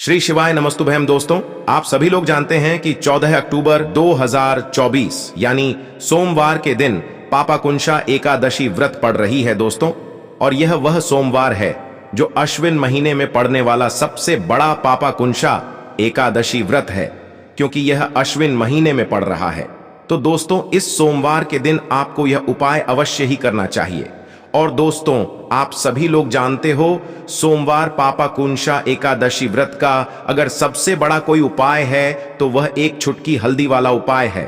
श्री शिवाय नमस्तुभयम। दोस्तों, आप सभी लोग जानते हैं कि 14 अक्टूबर 2024 यानी सोमवार के दिन पापाकुंशा एकादशी व्रत पड़ रही है दोस्तों। और यह वह सोमवार है जो अश्विन महीने में पड़ने वाला सबसे बड़ा पापाकुंशा एकादशी व्रत है, क्योंकि यह अश्विन महीने में पड़ रहा है। तो दोस्तों, इस सोमवार के दिन आपको यह उपाय अवश्य ही करना चाहिए। और दोस्तों, आप सभी लोग जानते हो, सोमवार पापाकुंशा एकादशी व्रत का अगर सबसे बड़ा कोई उपाय है तो वह एक चुटकी हल्दी वाला उपाय है।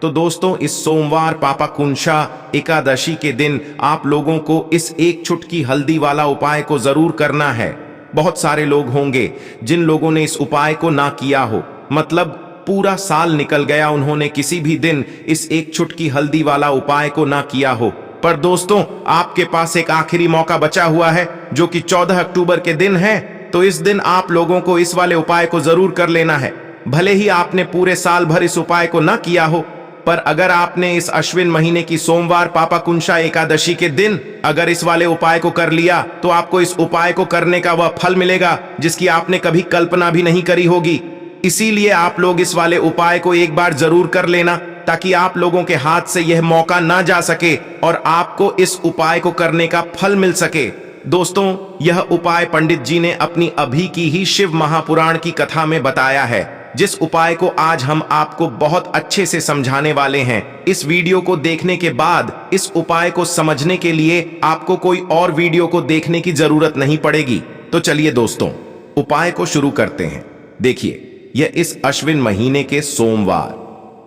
तो दोस्तों, इस सोमवार पापाकुंशा एकादशी के दिन आप लोगों को इस एक चुटकी हल्दी वाला उपाय को जरूर करना है। बहुत सारे लोग होंगे जिन लोगों ने इस उपाय को ना किया हो, मतलब पूरा साल निकल गया, उन्होंने किसी भी दिन इस एक चुटकी हल्दी वाला उपाय को ना किया हो। पर दोस्तों, आपके पास एक आखिरी मौका बचा हुआ है जो कि 14 अक्टूबर के दिन है। तो इस दिन आप लोगों को इस वाले उपाय को जरूर कर लेना है। भले ही आपने पूरे साल भर इस उपाय को ना किया हो, पर अगर आपने इस अश्विन महीने की सोमवार पापाकुंशा एकादशी के दिन अगर इस वाले उपाय को कर लिया तो आपको इस उपाय को करने का वह फल मिलेगा जिसकी आपने कभी कल्पना भी नहीं करी होगी। इसीलिए आप लोग इस वाले उपाय को एक बार जरूर कर लेना, ताकि आप लोगों के हाथ से यह मौका ना जा सके और आपको इस उपाय को करने का फल मिल सके। दोस्तों, यह उपाय पंडित जी ने अपनी अभी की ही शिव महापुराण की कथा में बताया है, जिस उपाय को आज हम आपको बहुत अच्छे से समझाने वाले हैं। इस वीडियो को देखने के बाद इस उपाय को समझने के लिए आपको कोई और वीडियो को देखने की जरूरत नहीं पड़ेगी। तो चलिए दोस्तों, उपाय को शुरू करते हैं। देखिए, यह इस अश्विन महीने के सोमवार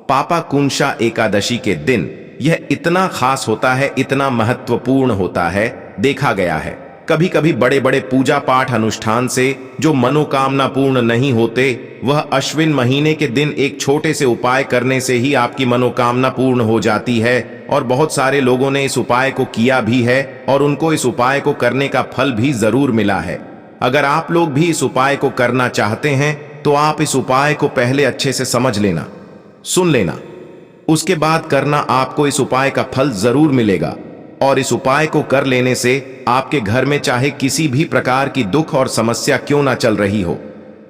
पापाकुंशा एकादशी के दिन यह इतना खास होता है, इतना महत्वपूर्ण होता है। देखा गया है कभी कभी बड़े बड़े पूजा पाठ अनुष्ठान से जो मनोकामना पूर्ण नहीं होते, वह अश्विन महीने के दिन एक छोटे से उपाय करने से ही आपकी मनोकामना पूर्ण हो जाती है। और बहुत सारे लोगों ने इस उपाय को किया भी है और उनको इस उपाय को करने का फल भी जरूर मिला है। अगर आप लोग भी इस उपाय को करना चाहते हैं तो आप इस उपाय को पहले अच्छे से समझ लेना, सुन लेना, उसके बाद करना। आपको इस उपाय का फल जरूर मिलेगा। और इस उपाय को कर लेने से आपके घर में चाहे किसी भी प्रकार की दुख और समस्या क्यों ना चल रही हो,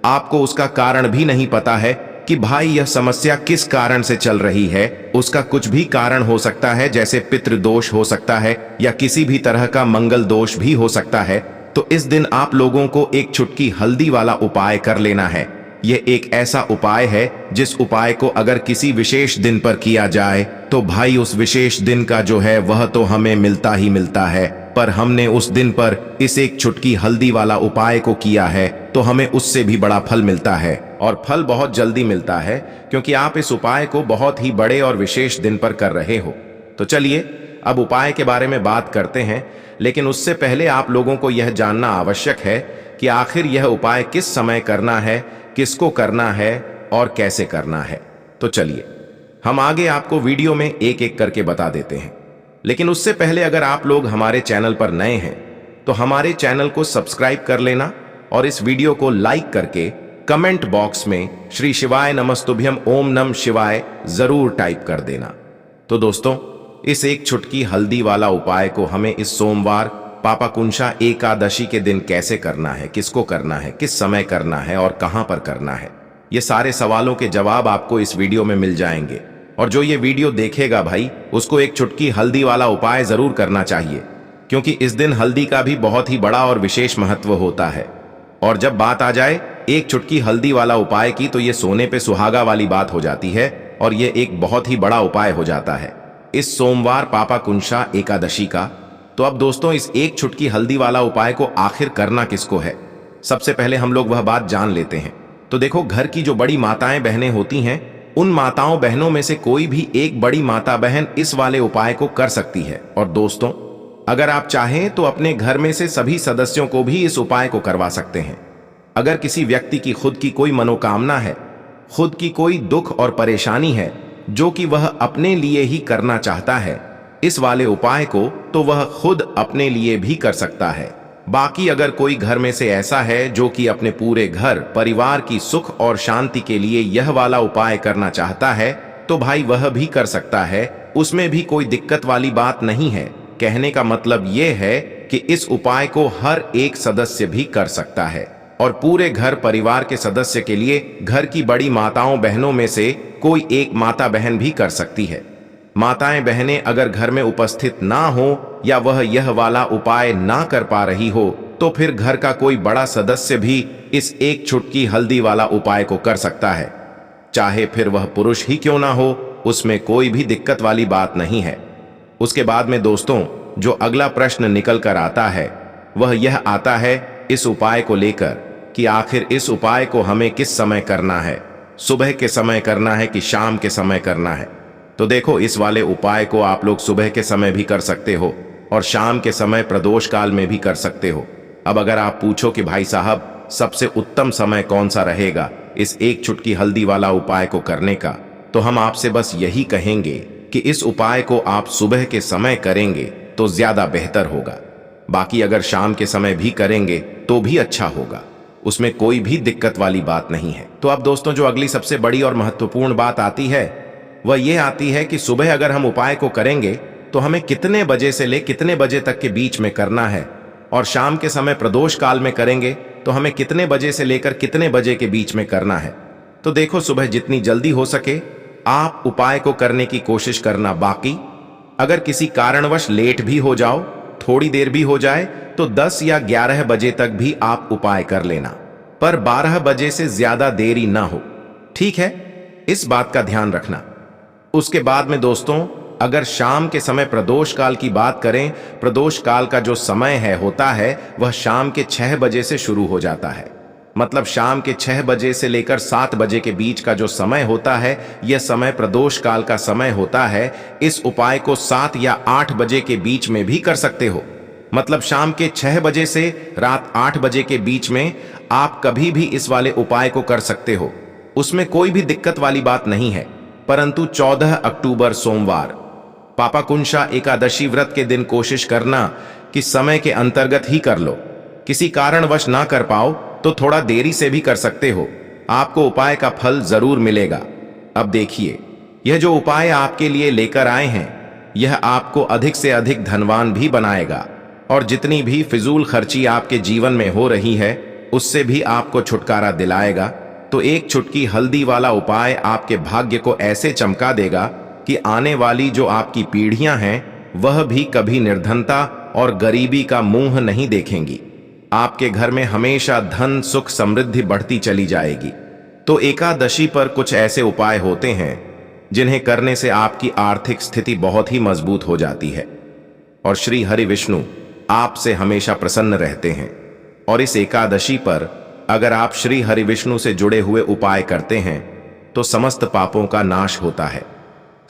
आपको उसका कारण भी नहीं पता है कि भाई यह समस्या किस कारण से चल रही है। उसका कुछ भी कारण हो सकता है, जैसे पितृदोष हो सकता है या किसी भी तरह का मंगल दोष भी हो सकता है। तो इस दिन आप लोगों को एक चुटकी हल्दी वाला उपाय कर लेना है। यह एक ऐसा उपाय है जिस उपाय को अगर किसी विशेष दिन पर किया जाए तो भाई उस विशेष दिन का जो है वह तो हमें मिलता ही मिलता है। पर हमने उस दिन पर इस एक चुटकी हल्दी वाला उपाय को किया है तो हमें उससे भी बड़ा फल मिलता है, और फल बहुत जल्दी मिलता है, क्योंकि आप इस उपाय को बहुत ही बड़े और विशेष दिन पर कर रहे हो। तो चलिए अब उपाय के बारे में बात करते हैं, लेकिन उससे पहले आप लोगों को यह जानना आवश्यक है कि आखिर यह उपाय किस समय करना है, किसको करना है और कैसे करना है। तो चलिए हम आगे आपको वीडियो में एक एक करके बता देते हैं। लेकिन उससे पहले अगर आप लोग हमारे चैनल पर नए हैं तो हमारे चैनल को सब्सक्राइब कर लेना और इस वीडियो को लाइक करके कमेंट बॉक्स में श्री शिवाय नमस्तुभ्यम ओम नम शिवाय जरूर टाइप कर देना। तो दोस्तों, इस एक चुटकी हल्दी वाला उपाय को हमें इस सोमवार पापाकुंशा एकादशी के दिन कैसे करना है, किसको करना है, किस समय करना है और कहां पर करना है, ये सारे सवालों के जवाब आपको इस वीडियो में मिल जाएंगे। और जो ये वीडियो देखेगा भाई, उसको एक चुटकी हल्दी वाला उपाय जरूर करना चाहिए, क्योंकि इस दिन हल्दी का भी बहुत ही बड़ा और विशेष महत्व होता है। और जब बात आ जाए एक चुटकी हल्दी वाला उपाय की, तो ये सोने पे सुहागा वाली बात हो जाती है और ये एक बहुत ही बड़ा उपाय हो जाता है इस सोमवार पापाकुंशा एकादशी का। तो अब दोस्तों, इस एक चुटकी हल्दी वाला उपाय को आखिर करना किसको है, सबसे पहले हम लोग वह बात जान लेते हैं। तो देखो, घर की जो बड़ी माताएं बहनें होती हैं, उन माताओं बहनों में से कोई भी एक बड़ी माता बहन इस वाले उपाय को कर सकती है। और दोस्तों, अगर आप चाहें तो अपने घर में से सभी सदस्यों को भी इस उपाय को करवा सकते हैं। अगर किसी व्यक्ति की खुद की कोई मनोकामना है, खुद की कोई दुख और परेशानी है जो कि वह अपने लिए ही करना चाहता है इस वाले उपाय को, तो वह खुद अपने लिए भी कर सकता है। बाकी अगर कोई घर में से ऐसा है जो कि अपने पूरे घर परिवार की सुख और शांति के लिए यह वाला उपाय करना चाहता है, तो भाई वह भी कर सकता है। उसमें भी कोई दिक्कत वाली बात नहीं है। कहने का मतलब यह है कि इस उपाय को हर एक सदस्य भी कर सकता है। और पूरे घर परिवार के सदस्य के लिए घर की बड़ी माताओं बहनों में से कोई एक माता बहन भी कर सकती है। माताएं बहनें अगर घर में उपस्थित ना हो या वह यह वाला उपाय ना कर पा रही हो तो फिर घर का कोई बड़ा सदस्य भी इस एक चुटकी हल्दी वाला उपाय को कर सकता है, चाहे फिर वह पुरुष ही क्यों ना हो, उसमें कोई भी दिक्कत वाली बात नहीं है। उसके बाद में दोस्तों जो अगला प्रश्न निकल कर आता है वह यह आता है इस उपाय को लेकर कि आखिर इस उपाय को हमें किस समय करना है, सुबह के समय करना है कि शाम के समय करना है। तो देखो, इस वाले उपाय को आप लोग सुबह के समय भी कर सकते हो और शाम के समय प्रदोष काल में भी कर सकते हो। अब अगर आप पूछो कि भाई साहब सबसे उत्तम समय कौन सा रहेगा इस एक चुटकी हल्दी वाला उपाय को करने का, तो हम आपसे बस यही कहेंगे कि इस उपाय को आप सुबह के समय करेंगे तो ज्यादा बेहतर होगा। बाकी अगर शाम के समय भी करेंगे तो भी अच्छा होगा, उसमें कोई भी दिक्कत वाली बात नहीं है। तो अब दोस्तों जो अगली सबसे बड़ी और महत्वपूर्ण बात आती है वह यह आती है कि सुबह अगर हम उपाय को करेंगे तो हमें कितने बजे से ले कितने बजे तक के बीच में करना है, और शाम के समय प्रदोष काल में करेंगे तो हमें कितने बजे से लेकर कितने बजे के बीच में करना है। तो देखो, सुबह जितनी जल्दी हो सके आप उपाय को करने की कोशिश करना। बाकी अगर किसी कारणवश लेट भी हो जाओ, थोड़ी देर भी हो जाए, तो 10 या 11 बजे तक भी आप उपाय कर लेना, पर 12 बजे से ज्यादा देरी ना हो, ठीक है? इस बात का ध्यान रखना। उसके बाद में दोस्तों अगर शाम के समय प्रदोष काल की बात करें, प्रदोष काल का जो समय होता है वह शाम के 6 बजे से शुरू हो जाता है। मतलब शाम के 6 बजे से लेकर 7 बजे के बीच का जो समय होता है यह समय प्रदोष काल का समय होता है। इस उपाय को 7 या 8 बजे के बीच में भी कर सकते हो। मतलब शाम के 6 बजे से रात 8 बजे के बीच में आप कभी भी इस वाले उपाय को कर सकते हो, उसमें कोई भी दिक्कत वाली बात नहीं है। परंतु 14 अक्टूबर सोमवार पापाकुंशा एकादशी व्रत के दिन कोशिश करना कि समय के अंतर्गत ही कर लो। किसी कारणवश ना कर पाओ तो थोड़ा देरी से भी कर सकते हो, आपको उपाय का फल जरूर मिलेगा। अब देखिए, यह जो उपाय आपके लिए लेकर आए हैं यह आपको अधिक से अधिक धनवान भी बनाएगा, और जितनी भी फिजूल खर्ची आपके जीवन में हो रही है उससे भी आपको छुटकारा दिलाएगा। तो एक चुटकी हल्दी वाला उपाय आपके भाग्य को ऐसे चमका देगा कि आने वाली जो आपकी पीढ़ियां हैं वह भी कभी निर्धनता और गरीबी का मुंह नहीं देखेंगी। आपके घर में हमेशा धन सुख समृद्धि बढ़ती चली जाएगी। तो एकादशी पर कुछ ऐसे उपाय होते हैं जिन्हें करने से आपकी आर्थिक स्थिति बहुत ही मजबूत हो जाती है, और श्री हरि विष्णु आपसे हमेशा प्रसन्न रहते हैं। और इस एकादशी पर अगर आप श्री हरि विष्णु से जुड़े हुए उपाय करते हैं तो समस्त पापों का नाश होता है।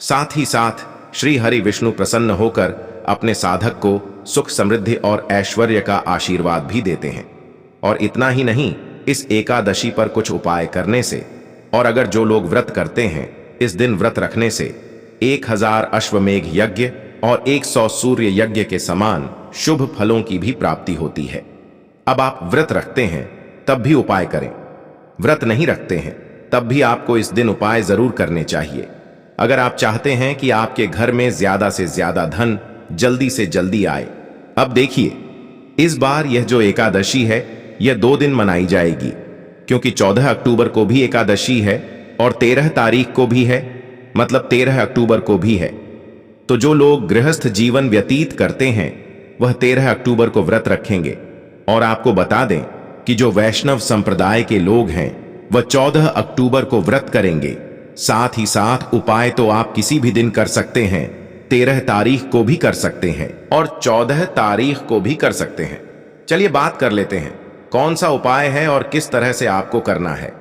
साथ ही साथ श्री हरि विष्णु प्रसन्न होकर अपने साधक को सुख समृद्धि और ऐश्वर्य का आशीर्वाद भी देते हैं। और इतना ही नहीं, इस एकादशी पर कुछ उपाय करने से, और अगर जो लोग व्रत करते हैं इस दिन व्रत रखने से 1000 अश्वमेघ यज्ञ और 100 सूर्य यज्ञ के समान शुभ फलों की भी प्राप्ति होती है। अब आप व्रत रखते हैं तब भी उपाय करें, व्रत नहीं रखते हैं तब भी आपको इस दिन उपाय जरूर करने चाहिए। अगर आप चाहते हैं कि आपके घर में ज्यादा से ज्यादा धन जल्दी से जल्दी आए। अब देखिए, इस बार यह जो एकादशी है यह 2 दिन मनाई जाएगी, क्योंकि 14 अक्टूबर को भी एकादशी है और 13 तारीख को भी है, मतलब 13 अक्टूबर को भी है। तो जो लोग गृहस्थ जीवन व्यतीत करते हैं वह 13 अक्टूबर को व्रत रखेंगे। और आपको बता दें कि जो वैष्णव संप्रदाय के लोग हैं वह 14 अक्टूबर को व्रत करेंगे। साथ ही साथ उपाय तो आप किसी भी दिन कर सकते हैं, 13 तारीख को भी कर सकते हैं और 14 तारीख को भी कर सकते हैं। चलिए बात कर लेते हैं कौन सा उपाय है और किस तरह से आपको करना है।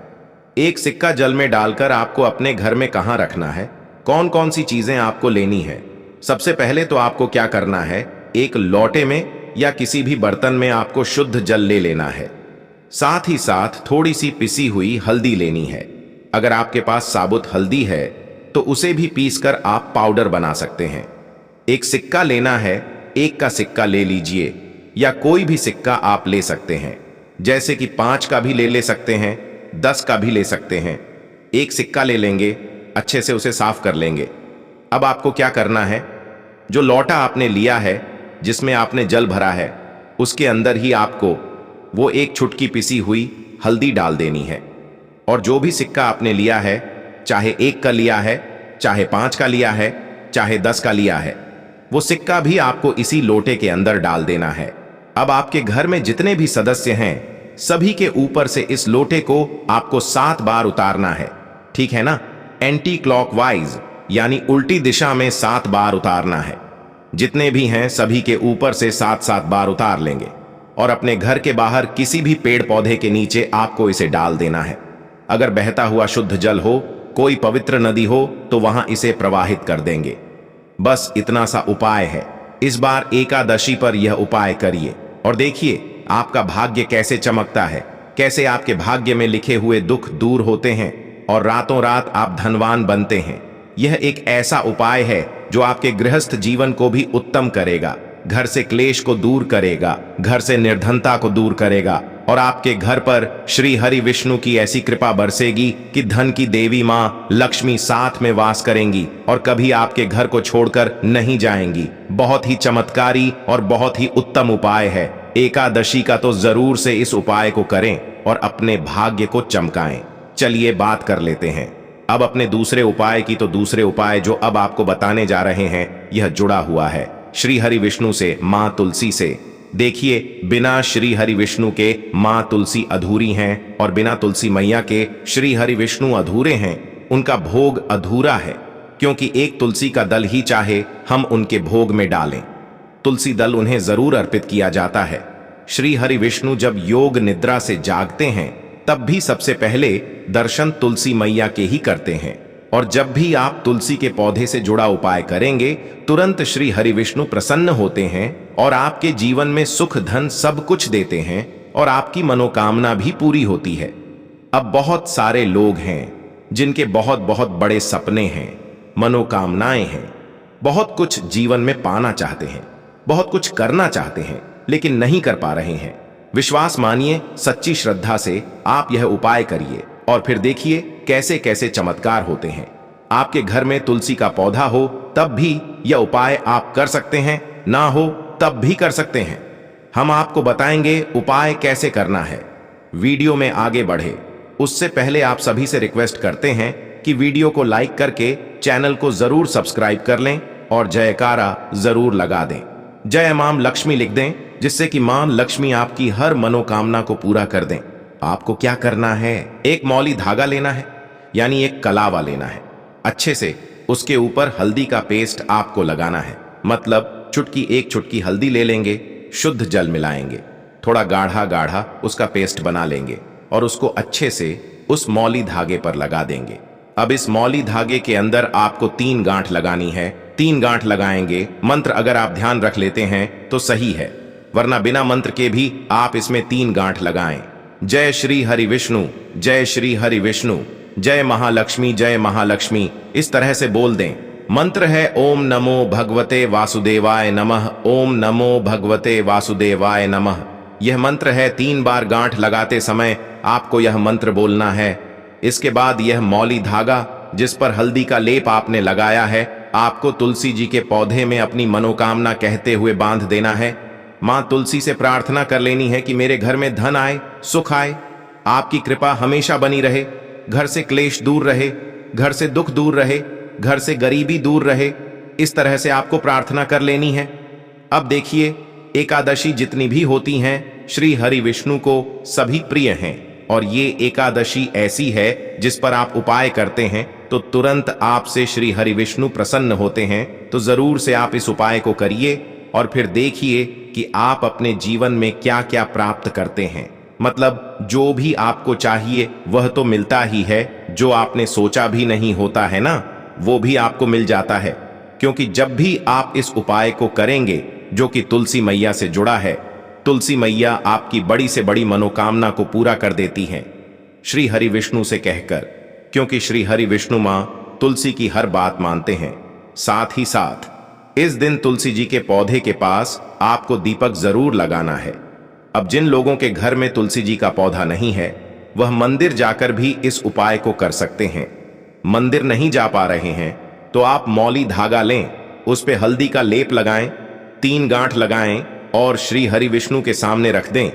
एक सिक्का जल में डालकर आपको अपने घर में कहां रखना है, कौन कौन सी चीजें आपको लेनी है। सबसे पहले तो आपको क्या करना है, एक लोटे में या किसी भी बर्तन में आपको शुद्ध जल ले लेना है। साथ ही साथ थोड़ी सी पिसी हुई हल्दी लेनी है। अगर आपके पास साबुत हल्दी है तो उसे भी पीसकर आप पाउडर बना सकते हैं। एक सिक्का लेना है, 1 का सिक्का ले लीजिए, या कोई भी सिक्का आप ले सकते हैं, जैसे कि 5 का भी ले सकते हैं, 10 का भी ले सकते हैं। एक सिक्का ले लेंगे, अच्छे से उसे साफ कर लेंगे। अब आपको क्या करना है, जो लोटा आपने लिया है जिसमें आपने जल भरा है उसके अंदर ही आपको वो एक चुटकी पिसी हुई हल्दी डाल देनी है। और जो भी सिक्का आपने लिया है, चाहे 1 का लिया है, चाहे 5 का लिया है, चाहे 10 का लिया है, वो सिक्का भी आपको इसी लोटे के अंदर डाल देना है। अब आपके घर में जितने भी सदस्य हैं, सभी के ऊपर से इस लोटे को आपको 7 बार उतारना है। ठीक है ना? एंटी क्लॉकवाइज यानी उल्टी दिशा में 7 बार उतारना है। जितने भी हैं सभी के ऊपर से 7-7 बार उतार लेंगे और अपने घर के बाहर किसी भी पेड़ पौधे के नीचे आपको इसे डाल देना है। अगर बहता हुआ शुद्ध जल हो, कोई पवित्र नदी हो, तो वहां इसे प्रवाहित कर देंगे। बस इतना सा उपाय है। इस बार एकादशी पर यह उपाय करिए और देखिए आपका भाग्य कैसे चमकता है, कैसे आपके भाग्य में लिखे हुए दुख दूर होते हैं और रातों रात आप धनवान बनते हैं। यह एक ऐसा उपाय है जो आपके गृहस्थ जीवन को भी उत्तम करेगा, घर से क्लेश को दूर करेगा, घर से निर्धनता को दूर करेगा और आपके घर पर श्री हरि विष्णु की ऐसी कृपा बरसेगी कि धन की देवी मां लक्ष्मी साथ में वास करेंगी और कभी आपके घर को छोड़कर नहीं जाएंगी। बहुत ही चमत्कारी और बहुत ही उत्तम उपाय है। एकादशी का तो जरूर से इस उपाय को करें और अपने भाग्य को चमकाएं। चलिए बात कर लेते हैं अब अपने दूसरे उपाय की। तो दूसरे उपाय जो अब आपको बताने जा रहे हैं, यह जुड़ा हुआ है श्री हरि विष्णु से, मां तुलसी से। देखिए, बिना श्री हरि विष्णु के मां तुलसी अधूरी हैं और बिना तुलसी मैया के श्री हरि विष्णु अधूरे हैं। उनका भोग अधूरा है, क्योंकि एक तुलसी का दल ही चाहे हम उनके भोग में डालें, तुलसी दल उन्हें जरूर अर्पित किया जाता है। श्री हरि विष्णु जब योग निद्रा से जागते हैं, तब भी सबसे पहले दर्शन तुलसी मैया के ही करते हैं। और जब भी आप तुलसी के पौधे से जुड़ा उपाय करेंगे, तुरंत श्री हरि विष्णु प्रसन्न होते हैं और आपके जीवन में सुख धन सब कुछ देते हैं और आपकी मनोकामना भी पूरी होती है। अब बहुत सारे लोग हैं जिनके बहुत बहुत बड़े सपने हैं, मनोकामनाएं हैं, बहुत कुछ जीवन में पाना चाहते हैं, बहुत कुछ करना चाहते हैं, लेकिन नहीं कर पा रहे हैं। विश्वास मानिए, सच्ची श्रद्धा से आप यह उपाय करिए और फिर देखिए कैसे कैसे चमत्कार होते हैं। आपके घर में तुलसी का पौधा हो तब भी यह उपाय आप कर सकते हैं, ना हो तब भी कर सकते हैं। हम आपको बताएंगे उपाय कैसे करना है। वीडियो में आगे बढ़े उससे पहले आप सभी से रिक्वेस्ट करते हैं कि वीडियो को लाइक करके चैनल को जरूर सब्सक्राइब कर लें और जयकारा जरूर लगा दें। जय मां लक्ष्मी लिख दें, जिससे कि मां लक्ष्मी आपकी हर मनोकामना को पूरा कर दें। आपको क्या करना है, एक मौली धागा लेना है, यानी एक कलावा लेना है। अच्छे से उसके ऊपर हल्दी का पेस्ट आपको लगाना है, मतलब एक चुटकी हल्दी ले लेंगे, शुद्ध जल मिलाएंगे, थोड़ा गाढ़ा गाढ़ा उसका पेस्ट बना लेंगे और उसको अच्छे से उस मौली धागे पर लगा देंगे। अब इस मौली धागे के अंदर आपको 3 गांठ लगानी है। 3 गांठ लगाएंगे। मंत्र अगर आप ध्यान रख लेते हैं तो सही है, वरना बिना मंत्र के भी आप इसमें 3 गांठ लगाएं। जय श्री हरि विष्णु, जय श्री हरि विष्णु, जय महालक्ष्मी, जय महालक्ष्मी, इस तरह से बोल दें। मंत्र है ओम नमो भगवते वासुदेवाय नमः, ओम नमो भगवते वासुदेवाय नमः। यह मंत्र है। 3 बार गांठ लगाते समय आपको यह मंत्र बोलना है। इसके बाद यह मौली धागा जिस पर हल्दी का लेप आपने लगाया है, आपको तुलसी जी के पौधे में अपनी मनोकामना कहते हुए बांध देना है। मां तुलसी से प्रार्थना कर लेनी है कि मेरे घर में धन आए, सुख आए, आपकी कृपा हमेशा बनी रहे, घर से क्लेश दूर रहे, घर से दुख दूर रहे, घर से गरीबी दूर रहे। इस तरह से आपको प्रार्थना कर लेनी है। अब देखिए, एकादशी जितनी भी होती हैं, श्री हरि विष्णु को सभी प्रिय हैं और ये एकादशी ऐसी है जिस पर आप उपाय करते हैं तो तुरंत आपसे श्री हरि विष्णु प्रसन्न होते हैं। तो जरूर से आप इस उपाय को करिए और फिर देखिए कि आप अपने जीवन में क्या क्या प्राप्त करते हैं। मतलब जो भी आपको चाहिए वह तो मिलता ही है, जो आपने सोचा भी नहीं होता है ना, वो भी आपको मिल जाता है। क्योंकि जब भी आप इस उपाय को करेंगे जो कि तुलसी मैया से जुड़ा है, तुलसी मैया आपकी बड़ी से बड़ी मनोकामना को पूरा कर देती हैं श्री हरि विष्णु से कहकर, क्योंकि श्री हरि विष्णु मां तुलसी की हर बात मानते हैं। साथ ही साथ इस दिन तुलसी जी के पौधे के पास आपको दीपक जरूर लगाना है। अब जिन लोगों के घर में तुलसी जी का पौधा नहीं है, वह मंदिर जाकर भी इस उपाय को कर सकते हैं। मंदिर नहीं जा पा रहे हैं तो आप मौली धागा लें, उस पे हल्दी का लेप लगाएं, 3 गांठ लगाएं और श्री हरि विष्णु के सामने रख दें।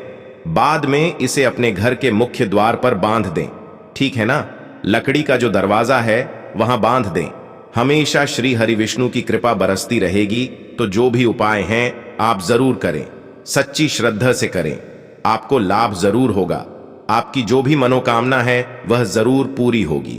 बाद में इसे अपने घर के मुख्य द्वार पर बांध दें। ठीक है ना? लकड़ी का जो दरवाजा है वहां बांध दें। हमेशा श्री हरि विष्णु की कृपा बरसती रहेगी। तो जो भी उपाय हैं आप जरूर करें, सच्ची श्रद्धा से करें, आपको लाभ जरूर होगा। आपकी जो भी मनोकामना है वह जरूर पूरी होगी।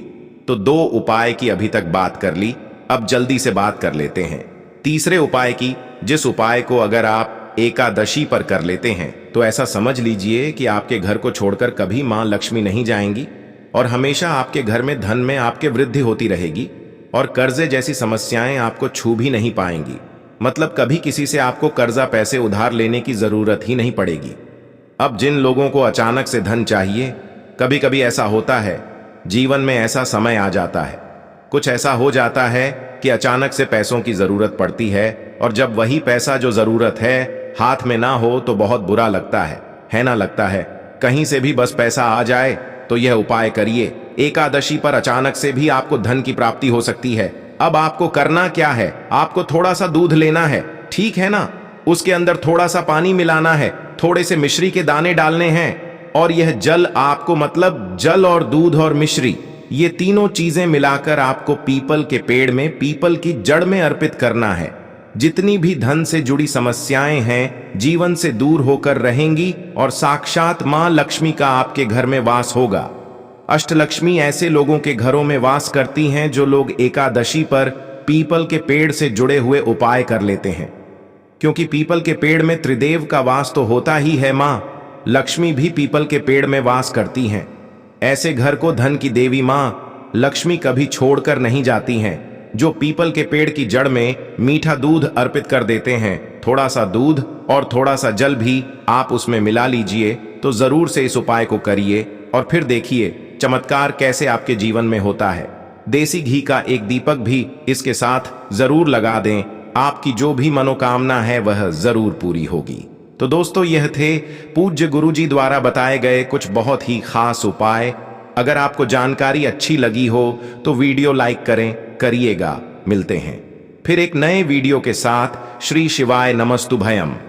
तो 2 उपाय की अभी तक बात कर ली, अब जल्दी से बात कर लेते हैं तीसरे उपाय की, जिस उपाय को अगर आप एकादशी पर कर लेते हैं तो ऐसा समझ लीजिए कि आपके घर को छोड़कर कभी मां लक्ष्मी नहीं जाएंगी और हमेशा आपके घर में धन में आपके वृद्धि होती रहेगी और कर्जे जैसी समस्याएं आपको छू भी नहीं पाएंगी। मतलब कभी किसी से आपको कर्जा पैसे उधार लेने की जरूरत ही नहीं पड़ेगी। अब जिन लोगों को अचानक से धन चाहिए, कभी कभी ऐसा होता है, जीवन में ऐसा समय आ जाता है, कुछ ऐसा हो जाता है कि अचानक से पैसों की जरूरत पड़ती है और जब वही पैसा जो जरूरत है हाथ में ना हो तो बहुत बुरा लगता है ना? लगता है कहीं से भी बस पैसा आ जाए। तो यह उपाय करिए, एकादशी पर अचानक से भी आपको धन की प्राप्ति हो सकती है। अब आपको करना क्या है, आपको थोड़ा सा दूध लेना है, ठीक है ना? उसके अंदर थोड़ा सा पानी मिलाना है, थोड़े से मिश्री के दाने डालने हैं और यह जल आपको, मतलब जल और दूध और मिश्री, ये तीनों चीजें मिलाकर आपको पीपल के पेड़ में, पीपल की जड़ में अर्पित करना है। जितनी भी धन से जुड़ी समस्याएं हैं जीवन से दूर होकर रहेंगी और साक्षात मां लक्ष्मी का आपके घर में वास होगा। अष्टलक्ष्मी ऐसे लोगों के घरों में वास करती हैं जो लोग एकादशी पर पीपल के पेड़ से जुड़े हुए उपाय कर लेते हैं, क्योंकि पीपल के पेड़ में त्रिदेव का वास तो होता ही है। मां लक्ष्मी भी पीपल के पेड़ में वास करती हैं। ऐसे घर को धन की देवी मां लक्ष्मी कभी छोड़कर नहीं जाती हैं। जो पीपल के पेड़ की जड़ में मीठा दूध अर्पित कर देते हैं, थोड़ा सा दूध और थोड़ा सा जल भी आप उसमें मिला लीजिए। तो जरूर से इस उपाय को करिए और फिर देखिए चमत्कार कैसे आपके जीवन में होता है। देसी घी का एक दीपक भी इसके साथ जरूर लगा दें, आपकी जो भी मनोकामना है वह जरूर पूरी होगी। तो दोस्तों, यह थे पूज्य गुरुजी द्वारा बताए गए कुछ बहुत ही खास उपाय। अगर आपको जानकारी अच्छी लगी हो तो वीडियो लाइक करिएगा। मिलते हैं फिर एक नए वीडियो के साथ। श्री शिवाय नमस्तुभयम।